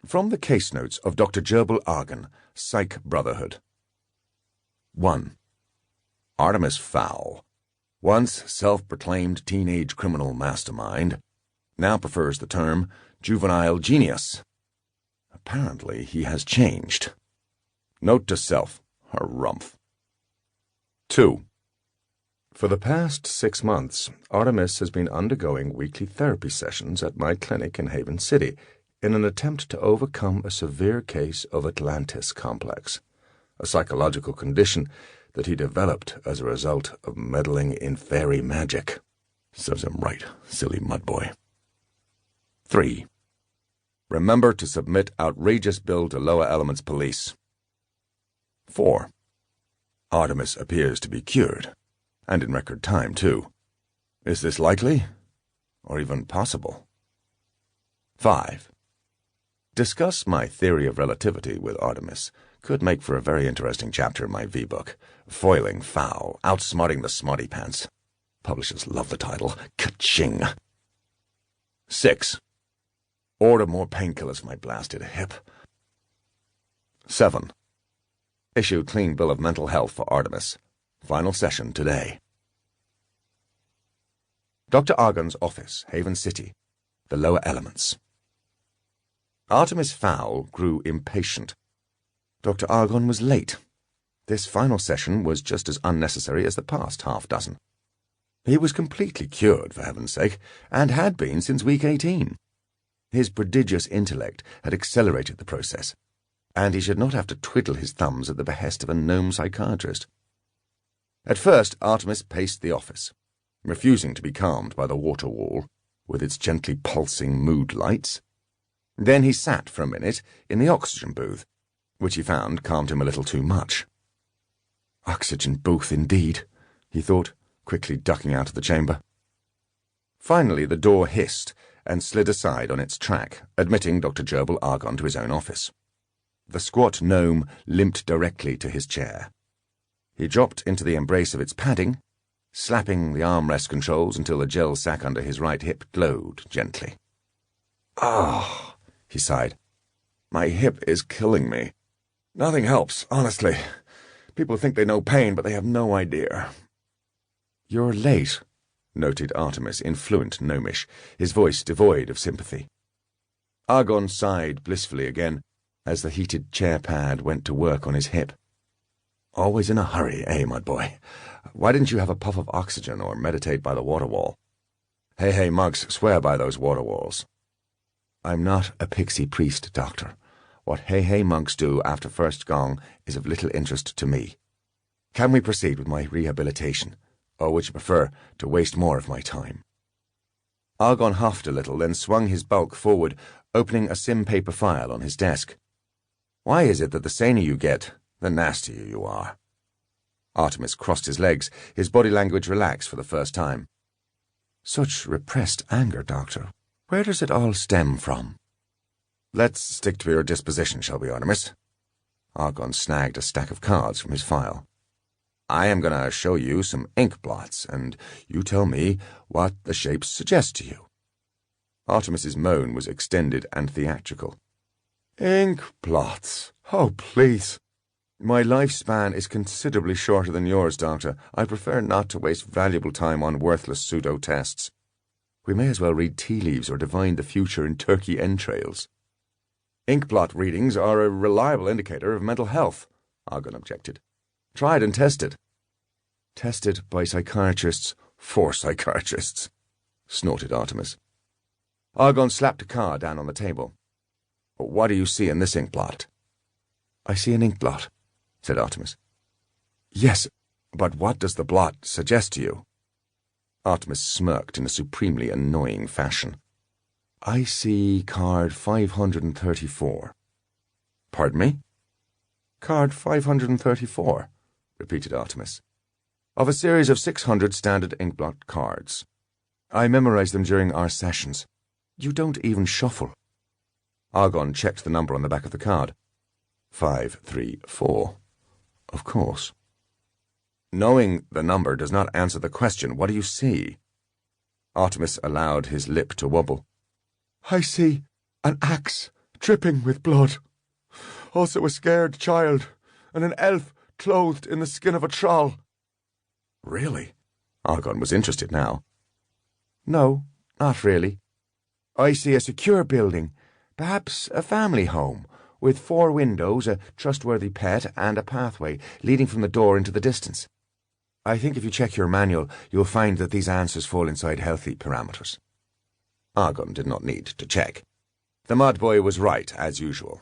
From the case notes of Dr. Gerbil Argan, Psych Brotherhood. 1. Artemis Fowl, once self-proclaimed teenage criminal mastermind, now prefers the term juvenile genius. Apparently he has changed. Note to self, harumph. 2. For the past 6 months, Artemis has been undergoing weekly therapy sessions at my clinic in Haven City in an attempt to overcome a severe case of Atlantis complex, a psychological condition that he developed as a result of meddling in fairy magic. Serves him right, silly mudboy. 3. Remember to submit outrageous bill to lower elements police. 4. Artemis appears to be cured, and in record time, too. Is this likely? Or even possible? 5. Discuss my theory of relativity with Artemis could make for a very interesting chapter in my V-book, Foiling Fowl, Outsmarting the Smarty Pants. Publishers love the title. Ka-ching! 6. Order more painkillers for my blasted hip. 7. Issue clean bill of mental health for Artemis. Final session today. Dr. Argan's office, Haven City. The lower elements. Artemis Fowl grew impatient. Dr. Argan was late. This final session was just as unnecessary as the past half-dozen. He was completely cured, for heaven's sake, and had been since week 18. His prodigious intellect had accelerated the process, and he should not have to twiddle his thumbs at the behest of a gnome psychiatrist. At first, Artemis paced the office, refusing to be calmed by the water wall, with its gently pulsing mood lights. Then he sat for a minute in the oxygen booth, which he found calmed him a little too much. Oxygen booth, indeed, he thought, quickly ducking out of the chamber. Finally, the door hissed and slid aside on its track, admitting Dr. Gerbil Argan to his own office. The squat gnome limped directly to his chair. He dropped into the embrace of its padding, slapping the armrest controls until the gel sack under his right hip glowed gently. "Ah," he sighed. "My hip is killing me. Nothing helps, honestly. People think they know pain, but they have no idea." "You're late," noted Artemis in fluent gnomish, his voice devoid of sympathy. Argan sighed blissfully again as the heated chair pad went to work on his hip. "Always in a hurry, eh, mudboy? Why didn't you have a puff of oxygen or meditate by the water wall? Hey, monks swear by those water walls." "I'm not a pixie priest, Doctor. What hey monks do after first gong is of little interest to me. Can we proceed with my rehabilitation, or would you prefer to waste more of my time?" Argan huffed a little, then swung his bulk forward, opening a sim paper file on his desk. "Why is it that the saner you get, the nastier you are?" Artemis crossed his legs, his body language relaxed for the first time. "Such repressed anger, Doctor. Where does it all stem from?" "Let's stick to your disposition, shall we, Artemis?" Argan snagged a stack of cards from his file. "I am going to show you some ink blots, and you tell me what the shapes suggest to you." Artemis's moan was extended and theatrical. "Ink blots? Oh, please. My lifespan is considerably shorter than yours, Doctor. I prefer not to waste valuable time on worthless pseudo-tests. We may as well read tea leaves or divine the future in turkey entrails." "Inkblot readings are a reliable indicator of mental health," Argan objected. "Tried and tested." "Tested by psychiatrists for psychiatrists," snorted Artemis. Argan slapped a card down on the table. "What do you see in this inkblot?" "I see an inkblot," said Artemis. "Yes, but what does the blot suggest to you?" Artemis smirked in a supremely annoying fashion. "I see card 534. "Pardon me?" "Card 534, repeated Artemis. "Of a series of 600 standard inkblot cards. I memorized them during our sessions. You don't even shuffle." Argan checked the number on the back of the card. 534. Of course. "Knowing the number does not answer the question. What do you see?" Artemis allowed his lip to wobble. "I see an axe, dripping with blood. Also a scared child, and an elf clothed in the skin of a troll. Really? Argon was interested now. No, not really. I see a secure building, perhaps a family home, with 4 windows, a trustworthy pet, and a pathway leading from the door into the distance. I think if you check your manual, you'll find that these answers fall inside healthy parameters. Argon did not need to check. The mud boy was right, as usual.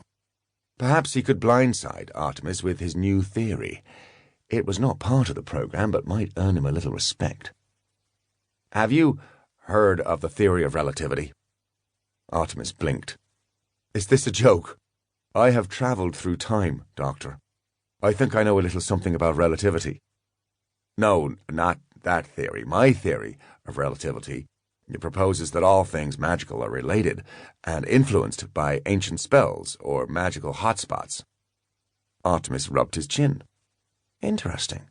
Perhaps he could blindside Artemis with his new theory. It was not part of the program, but might earn him a little respect. Have you heard of the theory of relativity? Artemis blinked. Is this a joke? I have travelled through time, Doctor. I think I know a little something about relativity. No, not that theory. My theory of relativity. It proposes that all things magical are related and influenced by ancient spells or magical hotspots. Artemis rubbed his chin. Interesting.